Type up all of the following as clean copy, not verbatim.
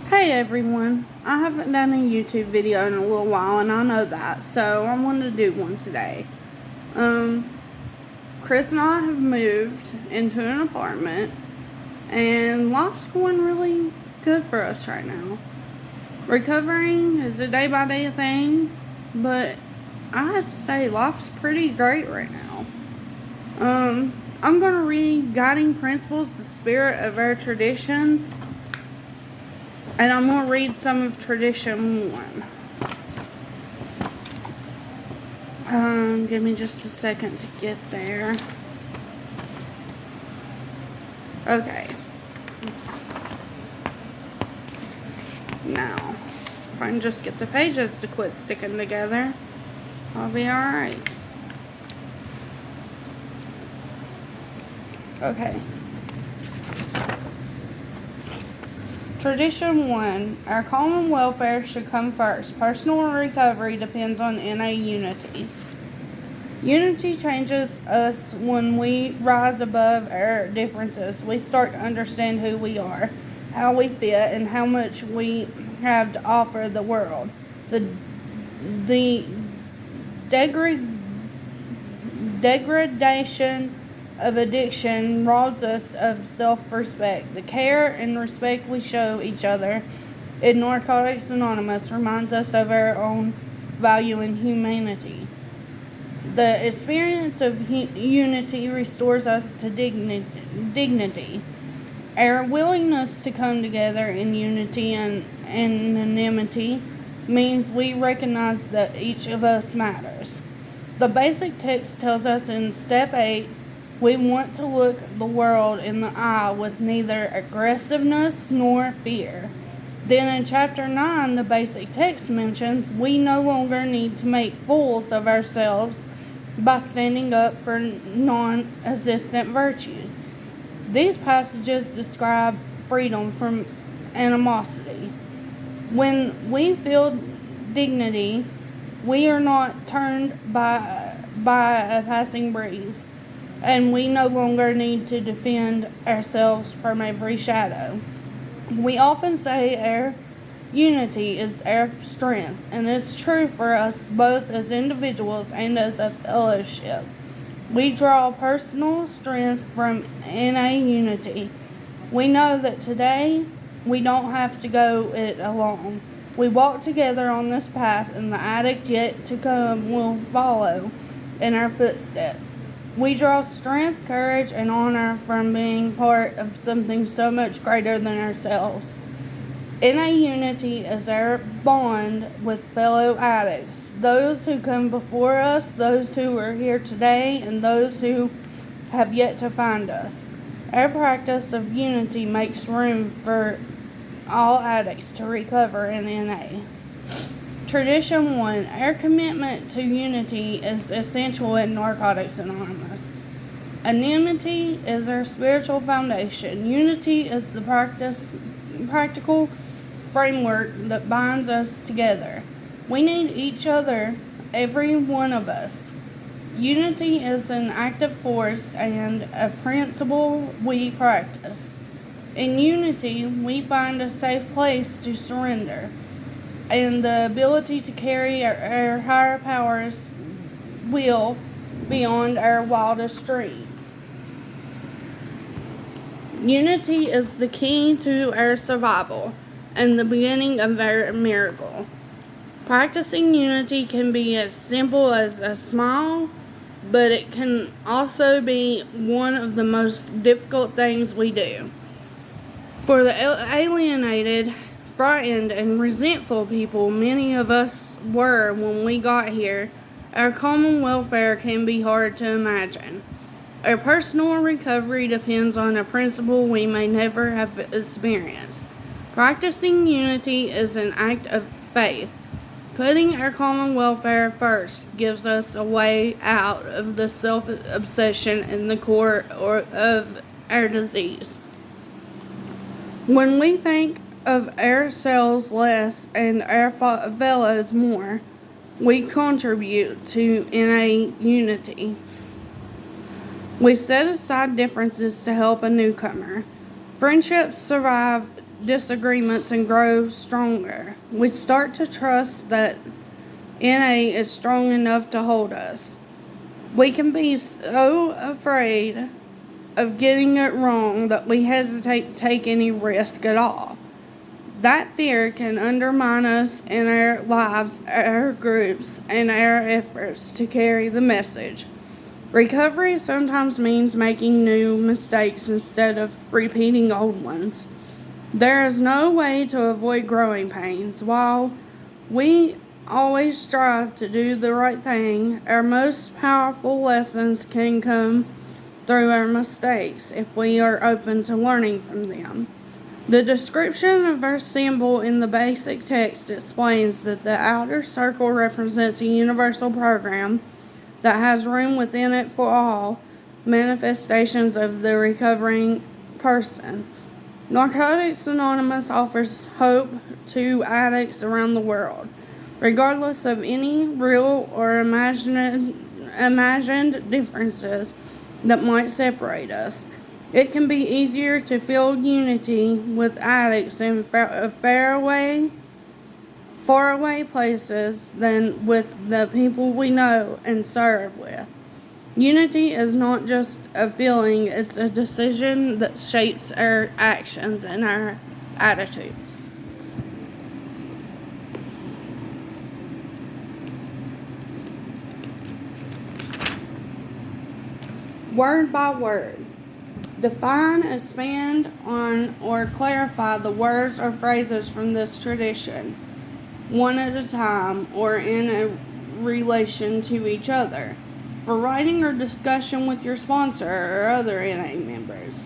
Hey everyone, I haven't done a YouTube video in a little while and I know that, so I wanted to do one today. Chris and I have moved into an apartment and life's going really good for us right now. Recovering is a day by day thing, but I have to say life's pretty great right now. I'm going to read Guiding Principles, the Spirit of Our Traditions. And I'm going to read some of Tradition 1. Give me just a second to get there. Okay. Now, if I can just get the pages to quit sticking together, I'll be alright. Okay. Tradition 1. Our common welfare should come first. Personal recovery depends on NA unity. Unity changes us when we rise above our differences. We start to understand who we are, how we fit, and how much we have to offer the world. The degradation of addiction robs us of self-respect. The care and respect we show each other in Narcotics Anonymous reminds us of our own value and humanity. The experience of unity restores us to dignity. Our willingness to come together in unity and anonymity means we recognize that each of us matters. The basic text tells us in Step 8, we want to look the world in the eye with neither aggressiveness nor fear. Then in Chapter 9, the basic text mentions we no longer need to make fools of ourselves by standing up for non-existent virtues. These passages describe freedom from animosity. When we feel dignity, we are not turned by a passing breeze, and we no longer need to defend ourselves from every shadow. We often say our unity is our strength, and it's true for us both as individuals and as a fellowship. We draw personal strength from NA unity. We know that today we don't have to go it alone. We walk together on this path, and the addict yet to come will follow in our footsteps. We draw strength, courage, and honor from being part of something so much greater than ourselves. NA unity is our bond with fellow addicts, those who come before us, those who are here today, and those who have yet to find us. Our practice of unity makes room for all addicts to recover in NA. Tradition 1. Our commitment to unity is essential in Narcotics Anonymous. Anonymity is our spiritual foundation. Unity is the practical framework that binds us together. We need each other, every one of us. Unity is an active force and a principle we practice. In unity, we find a safe place to surrender and the ability to carry our higher powers will beyond our wildest dreams. Unity is the key to our survival and the beginning of our miracle. Practicing unity can be as simple as a smile, but it can also be one of the most difficult things we do. For the alienated, frightened, and resentful people many of us were when we got here, our common welfare can be hard to imagine. Our personal recovery depends on a principle we may never have experienced. Practicing unity is an act of faith. Putting our common welfare first gives us a way out of the self-obsession in the core of our disease. When we think of ourselves less and our fellows more, we contribute to NA unity. We set aside differences to help a newcomer. Friendships survive disagreements and grow stronger. We start to trust that NA is strong enough to hold us. We can be so afraid of getting it wrong that we hesitate to take any risk at all. That fear can undermine us in our lives, our groups, and our efforts to carry the message. Recovery sometimes means making new mistakes instead of repeating old ones. There is no way to avoid growing pains. While we always strive to do the right thing, our most powerful lessons can come through our mistakes if we are open to learning from them. The description of our symbol in the basic text explains that the outer circle represents a universal program that has room within it for all manifestations of the recovering person. Narcotics Anonymous offers hope to addicts around the world, regardless of any real or imagined differences that might separate us. It can be easier to feel unity with addicts in faraway places than with the people we know and serve with. Unity is not just a feeling, it's a decision that shapes our actions and our attitudes. Word by word. Define, expand on, or clarify the words or phrases from this tradition, one at a time or in a relation to each other, for writing or discussion with your sponsor or other NA members.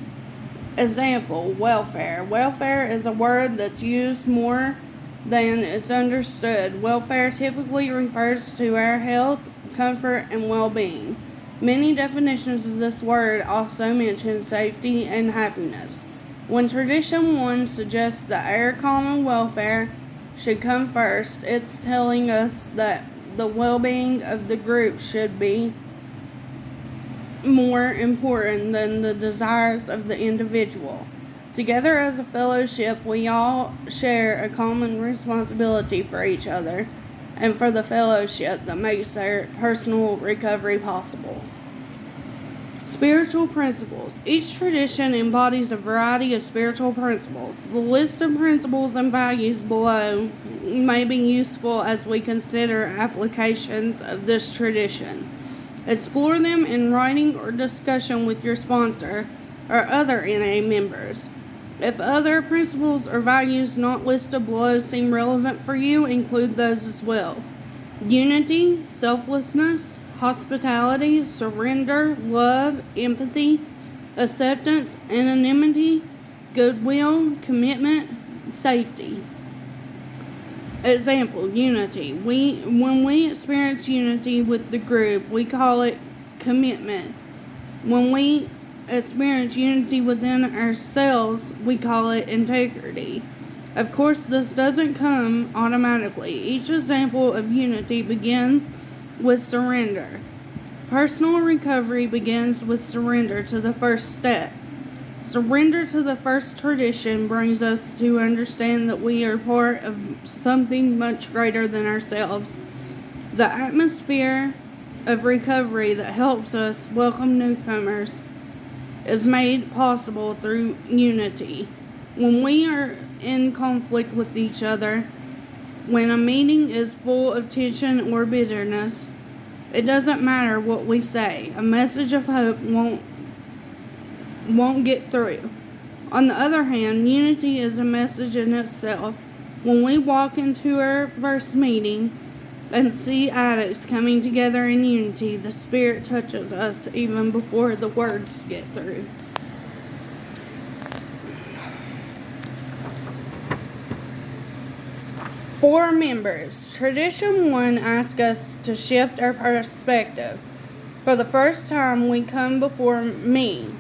Example, welfare. Welfare is a word that's used more than it's understood. Welfare typically refers to our health, comfort, and well-being. Many definitions of this word also mention safety and happiness. When Tradition 1 suggests that our common welfare should come first, it's telling us that the well-being of the group should be more important than the desires of the individual. Together as a fellowship, we all share a common responsibility for each other and for the fellowship that makes their personal recovery possible. Spiritual principles. Each tradition embodies a variety of spiritual principles. The list of principles and values below may be useful as we consider applications of this tradition. Explore them in writing or discussion with your sponsor or other NA members. If other principles or values not listed below seem relevant for you, include those as well. Unity, selflessness, hospitality, surrender, love, empathy, acceptance, anonymity, goodwill, commitment, safety. Example, unity. When we experience unity with the group, we call it commitment. When we experience unity within ourselves, we call it integrity. Of course, this doesn't come automatically. Each example of unity begins with surrender. Personal recovery begins with surrender to the first step. Surrender to the first tradition brings us to understand that we are part of something much greater than ourselves. The atmosphere of recovery that helps us welcome newcomers is made possible through unity. When we are in conflict with each other, when a meeting is full of tension or bitterness, it doesn't matter what we say. A message of hope won't get through. On the other hand, unity is a message in itself. When we walk into our first meeting and see addicts coming together in unity, the Spirit touches us even before the words get through. For members, Tradition 1 asks us to shift our perspective. For the first time, we come before me.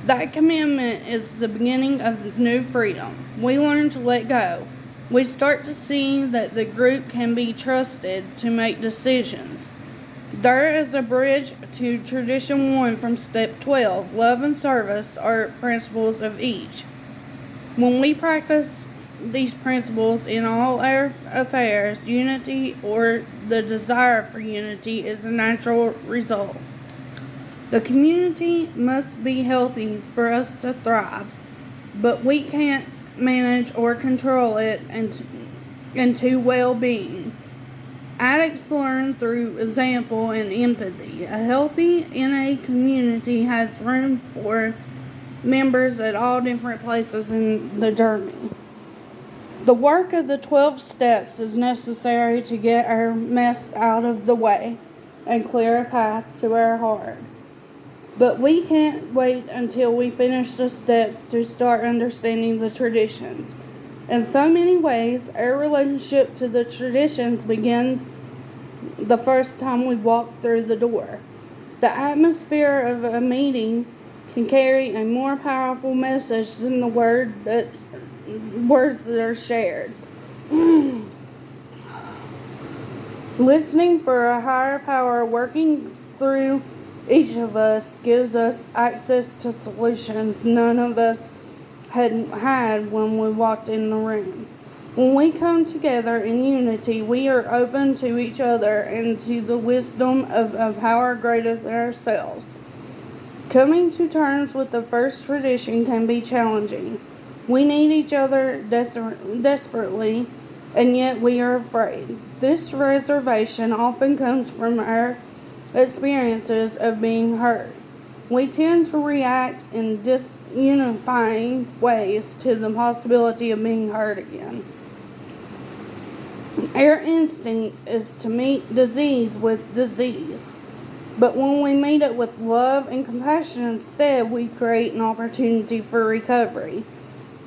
That commitment is the beginning of new freedom. We learn to let go. We start to see that the group can be trusted to make decisions. There is a bridge to Tradition 1 from Step 12. Love and service are principles of each. When we practice these principles in all our affairs, unity or the desire for unity is a natural result. The community must be healthy for us to thrive, but we can't manage or control it into well-being. Addicts learn through example and empathy. A healthy NA community has room for members at all different places in the journey. The work of the 12 steps is necessary to get our mess out of the way and clear a path to our heart. But we can't wait until we finish the steps to start understanding the traditions. In so many ways, our relationship to the traditions begins the first time we walk through the door. The atmosphere of a meeting can carry a more powerful message than the words that are shared. Listening for a higher power working through each of us gives us access to solutions none of us had when we walked in the room. When we come together in unity, we are open to each other and to the wisdom of a power greater than ourselves. Coming to terms with the first tradition can be challenging. We need each other desperately, and yet we are afraid. This reservation often comes from our experiences of being hurt. We tend to react in disunifying ways to the possibility of being hurt again. Our instinct is to meet disease with disease. But when we meet it with love and compassion instead, we create an opportunity for recovery.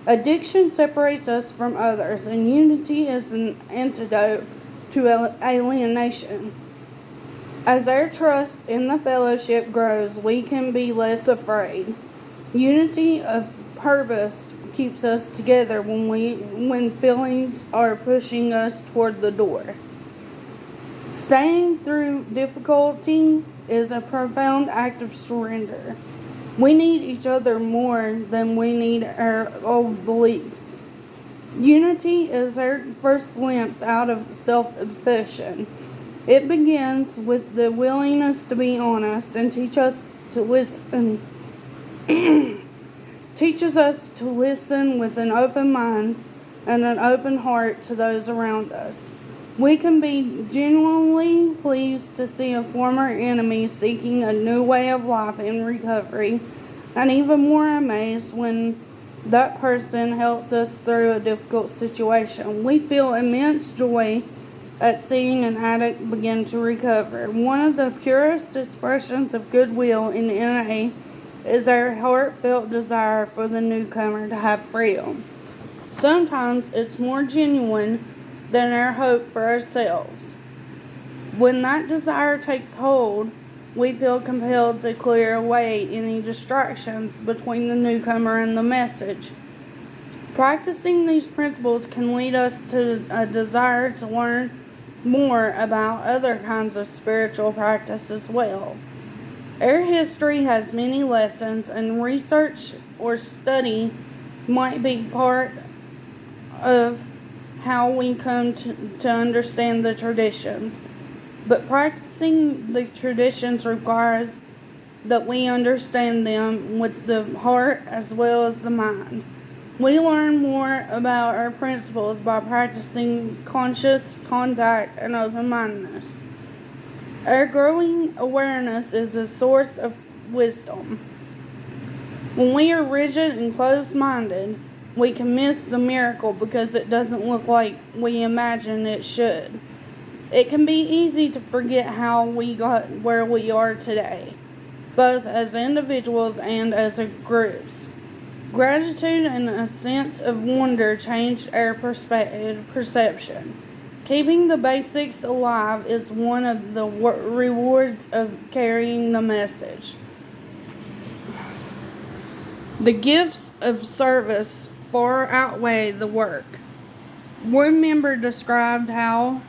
Addiction separates us from others, and unity is an antidote to alienation. As our trust in the fellowship grows, we can be less afraid. Unity of purpose keeps us together when feelings are pushing us toward the door. Staying through difficulty is a profound act of surrender. We need each other more than we need our old beliefs. Unity is our first glimpse out of self-obsession. It begins with the willingness to be honest and teaches us to listen with an open mind and an open heart to those around us. We can be genuinely pleased to see a former enemy seeking a new way of life in recovery, and even more amazed when that person helps us through a difficult situation. We feel immense joy at seeing an addict begin to recover. One of the purest expressions of goodwill in NA is our heartfelt desire for the newcomer to have freedom. Sometimes it's more genuine than our hope for ourselves. When that desire takes hold, we feel compelled to clear away any distractions between the newcomer and the message. Practicing these principles can lead us to a desire to learn more about other kinds of spiritual practice as well. Our history has many lessons, and research or study might be part of how we come to understand the traditions. But practicing the traditions requires that we understand them with the heart as well as the mind. We learn more about our principles by practicing conscious contact and open-mindedness. Our growing awareness is a source of wisdom. When we are rigid and closed-minded, we can miss the miracle because it doesn't look like we imagine it should. It can be easy to forget how we got where we are today, both as individuals and as groups. Gratitude and a sense of wonder change our perception. Keeping the basics alive is one of the rewards of carrying the message. The gifts of service far outweigh the work. One member described how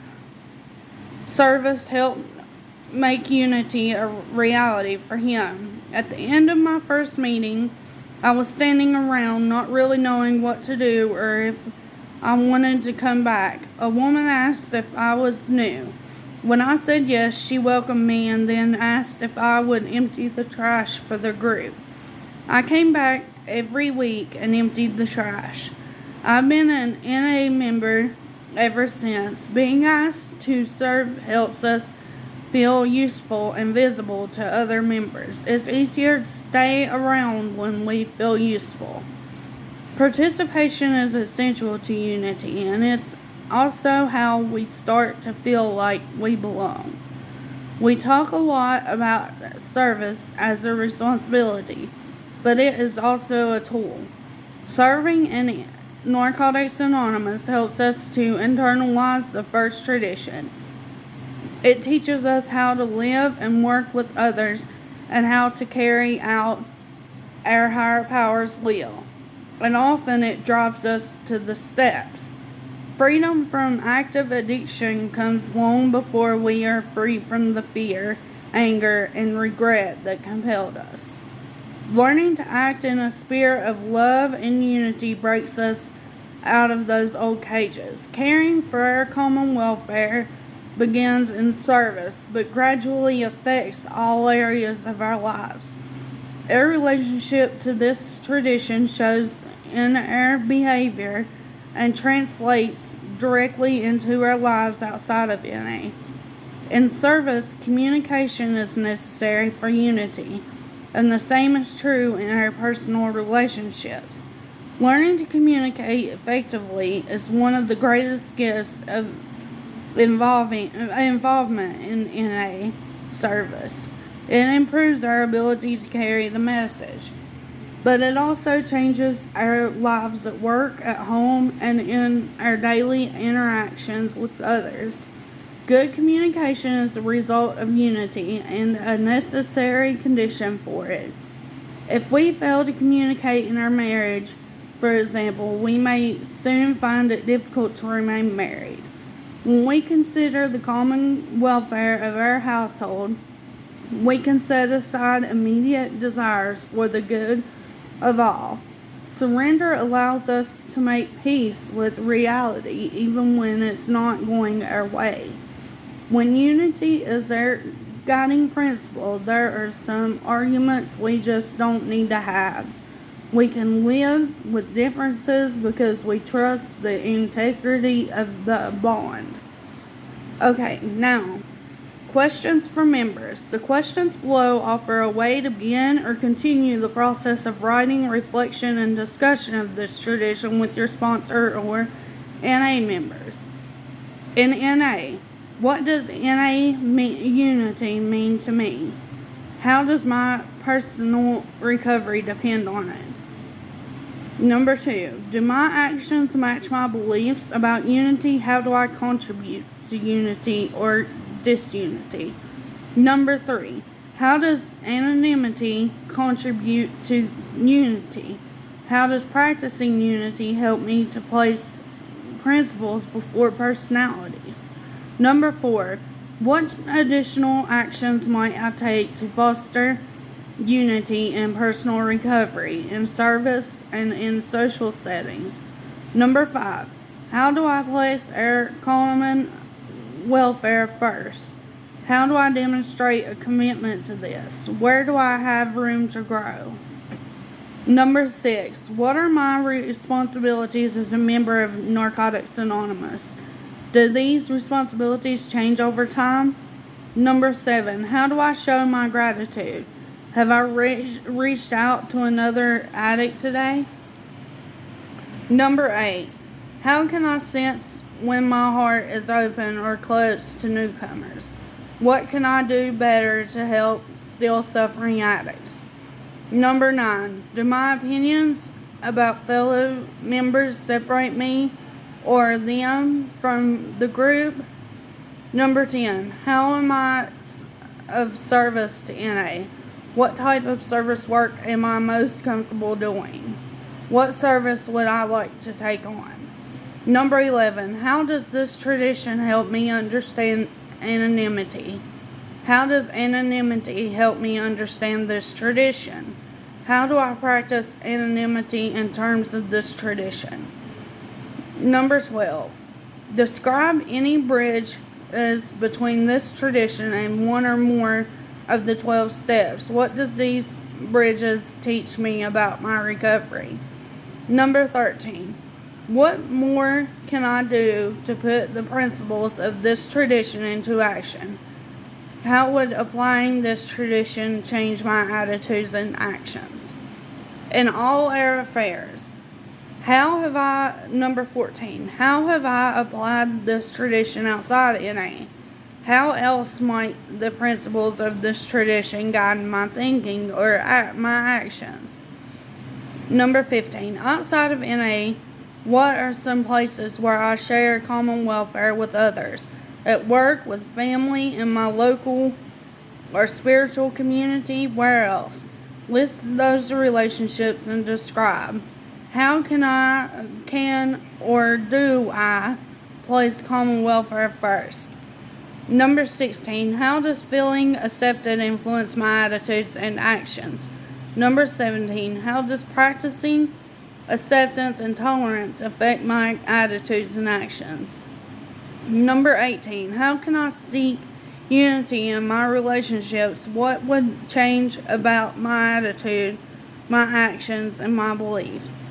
service helped make unity a reality for him. At the end of my first meeting, I was standing around, not really knowing what to do or if I wanted to come back. A woman asked if I was new. When I said yes, she welcomed me and then asked if I would empty the trash for the group. I came back every week and emptied the trash. I've been an NA member ever since. Being asked to serve helps us feel useful and visible to other members. It's easier to stay around when we feel useful. Participation is essential to unity, and it's also how we start to feel like we belong. We talk a lot about service as a responsibility, but it is also a tool. Serving in Narcotics Anonymous helps us to internalize the first tradition. It teaches us how to live and work with others and how to carry out our higher power's will. And often it drives us to the steps. Freedom from active addiction comes long before we are free from the fear, anger, and regret that compelled us. Learning to act in a spirit of love and unity breaks us out of those old cages. Caring for our common welfare begins in service, but gradually affects all areas of our lives. Our relationship to this tradition shows in our behavior and translates directly into our lives outside of NA. In service, communication is necessary for unity, and the same is true in our personal relationships. Learning to communicate effectively is one of the greatest gifts of involvement in NA service. It improves our ability to carry the message, but it also changes our lives at work, at home, and in our daily interactions with others. Good communication is a result of unity and a necessary condition for it. If we fail to communicate in our marriage, for example, we may soon find it difficult to remain married. When we consider the common welfare of our household, we can set aside immediate desires for the good of all. Surrender allows us to make peace with reality even when it's not going our way. When unity is our guiding principle, there are some arguments we just don't need to have. We can live with differences because we trust the integrity of the bond. Okay, now, questions for members. The questions below offer a way to begin or continue the process of writing, reflection, and discussion of this tradition with your sponsor or NA members. In NA, what does NA unity mean to me? How does my personal recovery depend on it? Number 2, do my actions match my beliefs about unity? How do I contribute to unity or disunity? Number 3, how does anonymity contribute to unity? How does practicing unity help me to place principles before personalities? Number 4, what additional actions might I take to foster unity and personal recovery in service and in social settings? Number 5, how do I place our common welfare first? How do I demonstrate a commitment to this? Where do I have room to grow? Number 6, what are my responsibilities as a member of Narcotics Anonymous? Do these responsibilities change over time? Number 7, how do I show my gratitude? Have I reached out to another addict today? Number 8, how can I sense when my heart is open or closed to newcomers? What can I do better to help still suffering addicts? Number 9, do my opinions about fellow members separate me or them from the group? Number 10, how am I of service to NA? What type of service work am I most comfortable doing? What service would I like to take on? Number 11, how does this tradition help me understand anonymity? How does anonymity help me understand this tradition? How do I practice anonymity in terms of this tradition? Number 12. Describe any bridge is between this tradition and one or more of the 12 steps. What does these bridges teach me about my recovery? Number 13. What more can I do to put the principles of this tradition into action? How would applying this tradition change my attitudes and actions? In all our affairs, number 14, how have I applied this tradition outside NA? How else might the principles of this tradition guide my thinking or my actions? Number 15, outside of NA, what are some places where I share common welfare with others? At work, with family, in my local or spiritual community, where else? List those relationships and describe. How can or do I place common welfare first? Number 16, how does feeling accepted influence my attitudes and actions? Number 17, how does practicing acceptance and tolerance affect my attitudes and actions? Number 18, how can I seek unity in my relationships? What would change about my attitude, my actions, and my beliefs?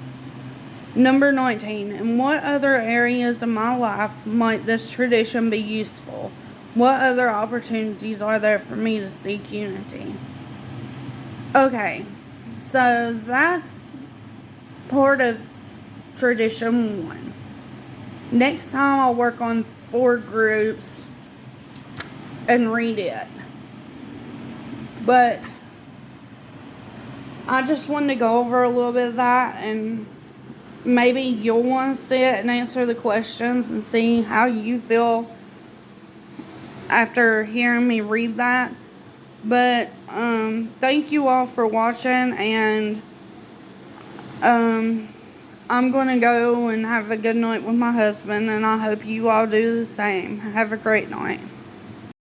Number 19, in what other areas of my life might this tradition be useful? What other opportunities are there for me to seek unity? Okay, so that's part of tradition 1. Next time I'll work on 4 groups and read it. But I just wanted to go over a little bit of that, and maybe you'll want to sit and answer the questions and see how you feel after hearing me read that. But thank you all for watching, and I'm going to go and have a good night with my husband, and I hope you all do the same. Have a great night.